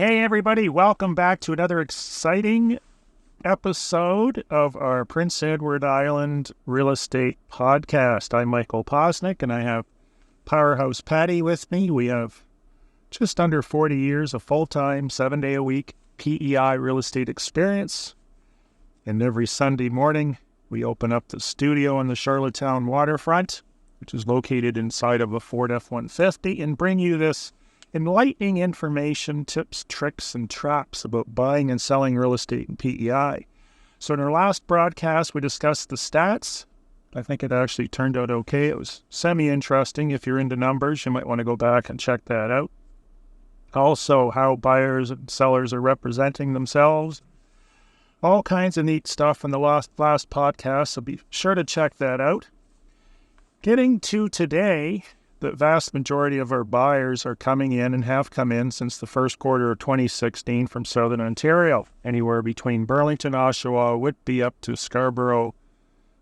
Hey everybody, welcome back to another exciting episode of our Prince Edward Island Real Estate Podcast. I'm Michael Posnick and I have Powerhouse Patty with me. We have just under 40 years of full-time, 7-day-a-week PEI real estate experience. And every Sunday morning, we open up the studio on the Charlottetown waterfront, which is located inside of a Ford F-150, and bring you this enlightening information, tips, tricks, and traps about buying and selling real estate in PEI. So in our last broadcast, we discussed the stats. I think it actually turned out okay. It was semi-interesting. If you're into numbers, you might want to go back and check that out. Also, how buyers and sellers are representing themselves. All kinds of neat stuff in the last podcast, so be sure to check that out. Getting to today, the vast majority of our buyers are coming in and have come in since the first quarter of 2016 from Southern Ontario, anywhere between Burlington, Oshawa, Whitby, up to Scarborough,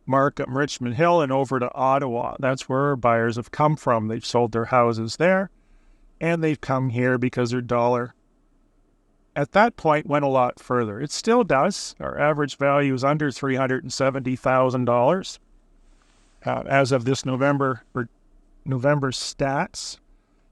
Markham, Richmond Hill, and over to Ottawa. That's where our buyers have come from. They've sold their houses there, and they've come here because their dollar at that point went a lot further. It still does. Our average value is under $370,000 as of this November stats.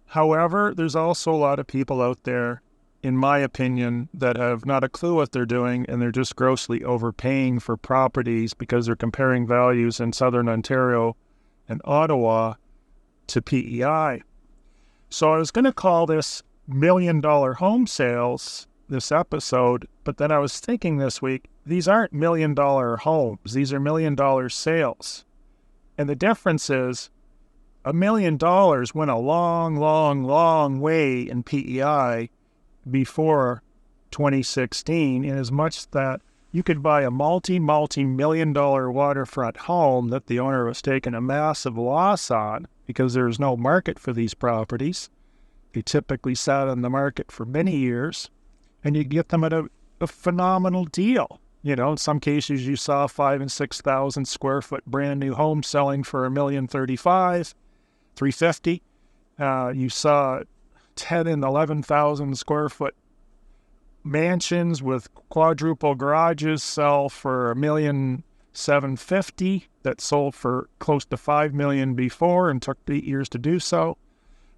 However, there's also a lot of people out there, in my opinion, that have not a clue what they're doing, and they're just grossly overpaying for properties because they're comparing values in Southern Ontario and Ottawa to PEI. So I was going to call this $1 Million Home Sales, this episode, but then I was thinking this week, these aren't $1 Million homes, these are $1 Million sales. And the difference is, $1 million went a long way in PEI before 2016, in as much that you could buy a multi-million-dollar waterfront home that the owner was taking a massive loss on because there's no market for these properties. They typically sat on the market for many years, and you get them at a phenomenal deal. You know, in some cases you saw 5,000 and 6,000 square foot brand new homes selling for $1,035,000. $350,000. You saw 10 and 11,000 square foot mansions with quadruple garages sell for $1,750,000 that sold for close to $5 million before and took 8 years to do so.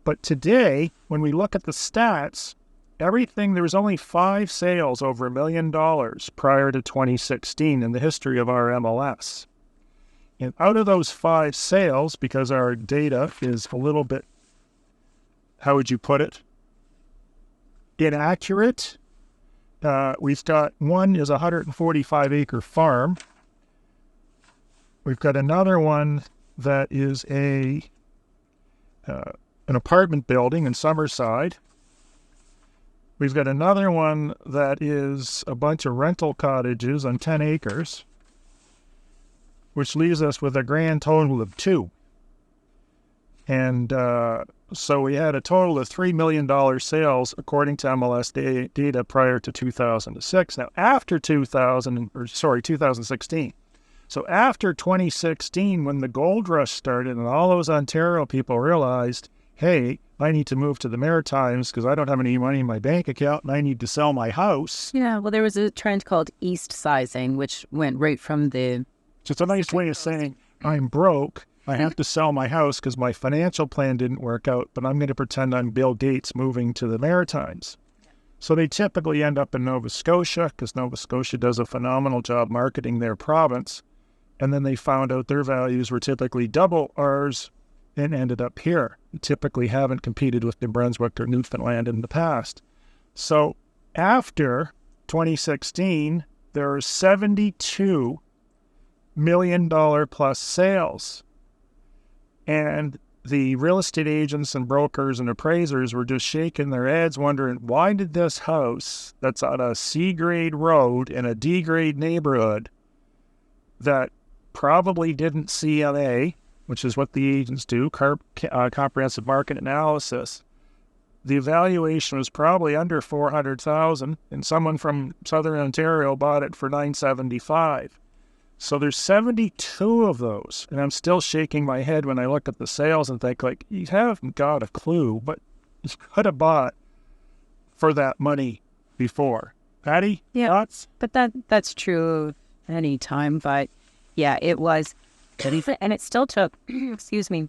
But today, when we look at the stats, there was only 5 sales over $1 million prior to 2016 in the history of our MLS. And out of those 5 sales, because our data is a little bit, how would you put it, inaccurate, we've got one is a 145-acre farm. We've got another one that is an apartment building in Summerside. We've got another one that is a bunch of rental cottages on 10 acres. Which leaves us with a grand total of 2. And so we had a total of $3 million sales according to MLS data prior to 2006. Now, after 2016. So after 2016, when the gold rush started and all those Ontario people realized, hey, I need to move to the Maritimes because I don't have any money in my bank account and I need to sell my house. Yeah, well, there was a trend called east sizing, which went right from the... So it's a nice way of saying, I'm broke, I have to sell my house because my financial plan didn't work out, but I'm going to pretend I'm Bill Gates moving to the Maritimes. So they typically end up in Nova Scotia because Nova Scotia does a phenomenal job marketing their province. And then they found out their values were typically double ours and ended up here. We typically haven't competed with New Brunswick or Newfoundland in the past. So after 2016, there are 72 $1 million plus sales. And the real estate agents and brokers and appraisers were just shaking their heads wondering, why did this house that's on a C-grade road in a D-grade neighborhood that probably didn't CMA, which is what the agents do, comprehensive market analysis, the evaluation was probably under $400,000, and someone from Southern Ontario bought it for $975,000. So there's 72 of those, and I'm still shaking my head when I look at the sales and think, like, you haven't got a clue, but you could have bought for that money before. Patty, Yeah, thoughts? but that's true any time. But yeah, it was, and it still took, excuse me,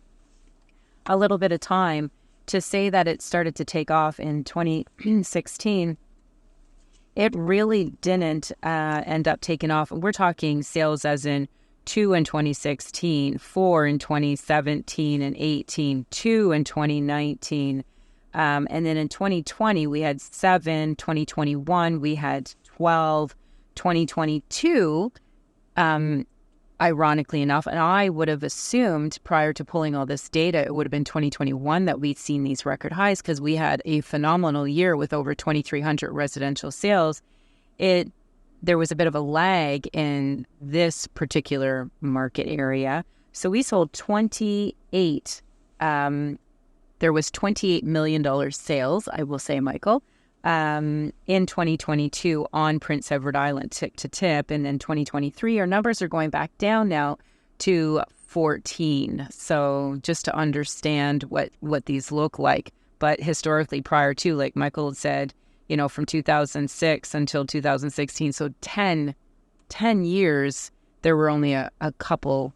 a little bit of time to say that it started to take off in 2016. It really didn't end up taking off. We're talking sales as in 2 in 2016, 4 in 2017 and 18, 2 in 2019. And then in 2020, we had 7, 2021, we had 12, 2022, ironically enough, and I would have assumed prior to pulling all this data, it would have been 2021 that we'd seen these record highs because we had a phenomenal year with over 2,300 residential sales. There was a bit of a lag in this particular market area. So we sold 28, there was $28 million sales, I will say, Michael, in 2022 on Prince Edward Island, tip to tip. And then 2023, our numbers are going back down now to 14. So just to understand what these look like. But historically prior to, like Michael said, from 2006 until 2016, so 10 years, there were only a couple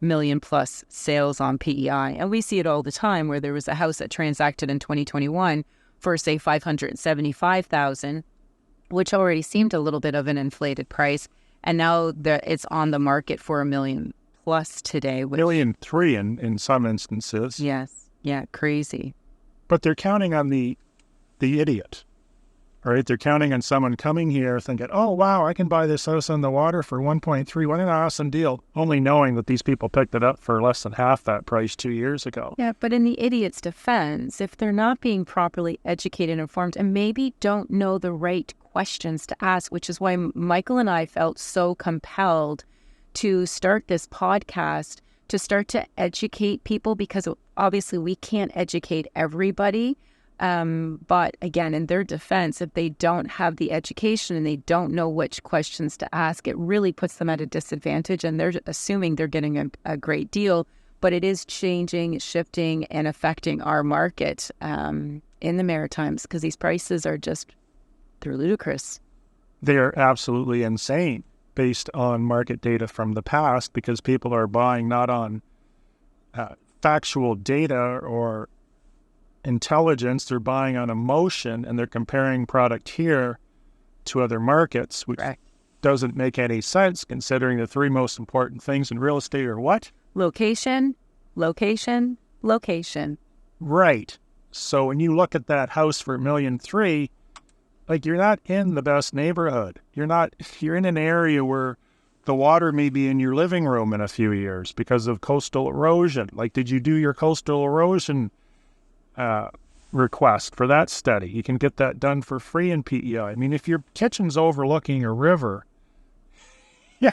million plus sales on PEI. And we see it all the time where there was a house that transacted in 2021 for, say, $575,000, which already seemed a little bit of an inflated price. And now it's on the market for $1 million plus today. Which, $1.3 million in some instances. Yes. Yeah, crazy. But they're counting on the idiot, right? They're counting on someone coming here thinking, oh, wow, I can buy this house on the water for 1.3. What an awesome deal. Only knowing that these people picked it up for less than half that price 2 years ago. Yeah, but in the idiot's defense, if they're not being properly educated and informed and maybe don't know the right questions to ask, which is why Michael and I felt so compelled to start this podcast, to start to educate people, because obviously we can't educate everybody. But again, in their defense, if they don't have the education and they don't know which questions to ask, it really puts them at a disadvantage, and they're assuming they're getting a great deal. But it is changing, shifting, and affecting our market in the Maritimes, because these prices are they're ludicrous. They're absolutely insane based on market data from the past, because people are buying not on factual data or intelligence, they're buying on emotion, and they're comparing product here to other markets, which doesn't make any sense considering the three most important things in real estate are what? Location, location, location. Right. So when you look at that house for $1.3 million, like, you're not in the best neighborhood. You're in an area where the water may be in your living room in a few years because of coastal erosion. Like, did you do your coastal erosion request for that study? You can get that done for free in PEI. I mean, if your kitchen's overlooking a river, yeah,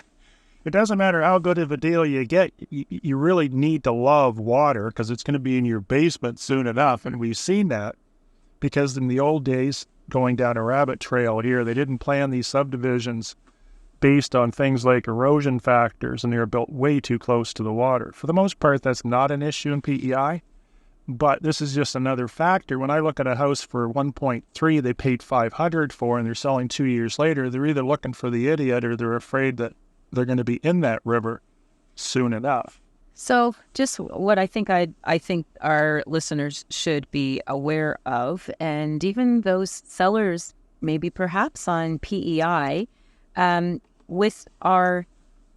it doesn't matter how good of a deal you get. You really need to love water, because it's going to be in your basement soon enough. And we've seen that because in the old days, going down a rabbit trail here, they didn't plan these subdivisions based on things like erosion factors, and they were built way too close to the water. For the most part, that's not an issue in PEI. But this is just another factor. When I look at a house for 1.3, they paid $500 for, and they're selling 2 years later, they're either looking for the idiot or they're afraid that they're going to be in that river soon enough. So just what I think our listeners should be aware of, and even those sellers, maybe perhaps on PEI, with our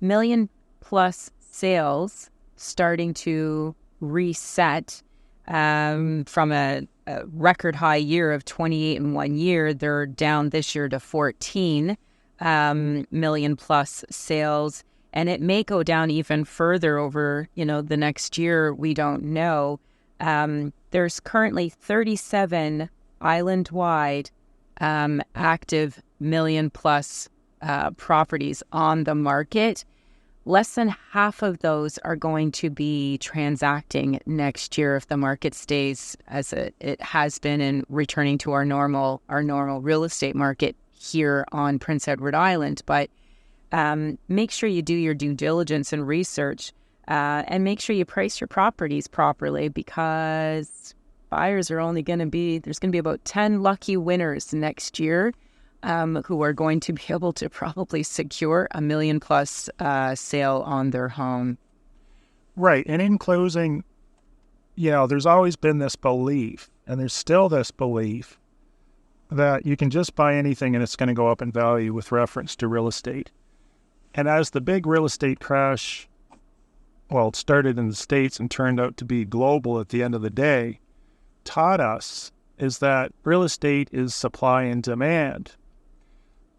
$1 million plus sales starting to reset, from a record high year of 28 in 1 year, they're down this year to 14 million plus sales, and it may go down even further over the next year. We don't know. There's currently 37 island-wide active $1 million plus properties on the market. Less than half of those are going to be transacting next year if the market stays as it has been and returning to our normal real estate market here on Prince Edward Island. But make sure you do your due diligence and research, and make sure you price your properties properly, because buyers are only going to be, there's going to be about 10 lucky winners next year who are going to be able to probably secure $1 million plus sale on their home. Right. And in closing, there's always been this belief, and there's still this belief, that you can just buy anything and it's going to go up in value with reference to real estate. And as the big real estate crash, it started in the States and turned out to be global at the end of the day, taught us is that real estate is supply and demand.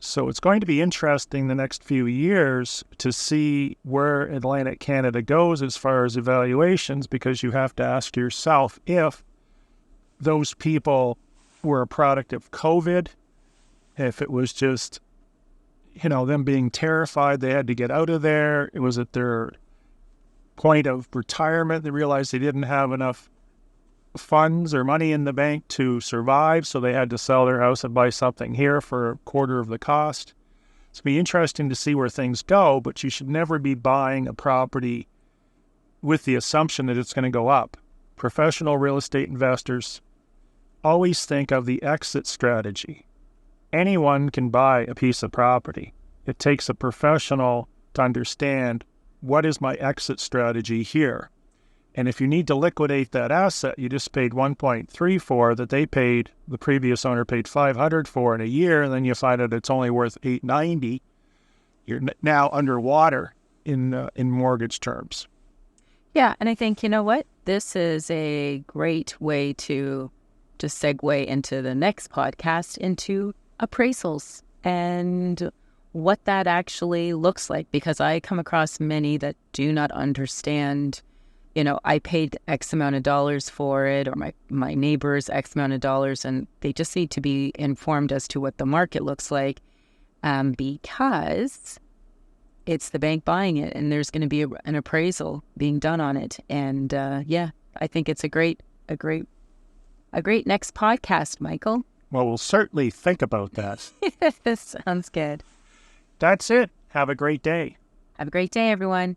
So it's going to be interesting the next few years to see where Atlantic Canada goes as far as evaluations, because you have to ask yourself if those people were a product of COVID, if it was just, them being terrified they had to get out of there. It was at their point of retirement they realized they didn't have enough funds or money in the bank to survive, so they had to sell their house and buy something here for a quarter of the cost. It's going to be interesting to see where things go, but you should never be buying a property with the assumption that it's going to go up. Professional real estate investors always think of the exit strategy. Anyone can buy a piece of property. It takes a professional to understand, what is my exit strategy here? And if you need to liquidate that asset you just paid 1.3 for, that the previous owner paid 500 for in a year, and then you find out it's only worth 890, you're now underwater in mortgage terms. Yeah, and I think, you know what? This is a great way to just segue into the next podcast, into appraisals and what that actually looks like, because I come across many that do not understand, I paid X amount of dollars for it, or my neighbor's X amount of dollars, and they just need to be informed as to what the market looks like, because it's the bank buying it, and there's going to be an appraisal being done on it. And I think it's a great next podcast, Michael. Well, we'll certainly think about that. Sounds good. That's it. Have a great day. Have a great day, everyone.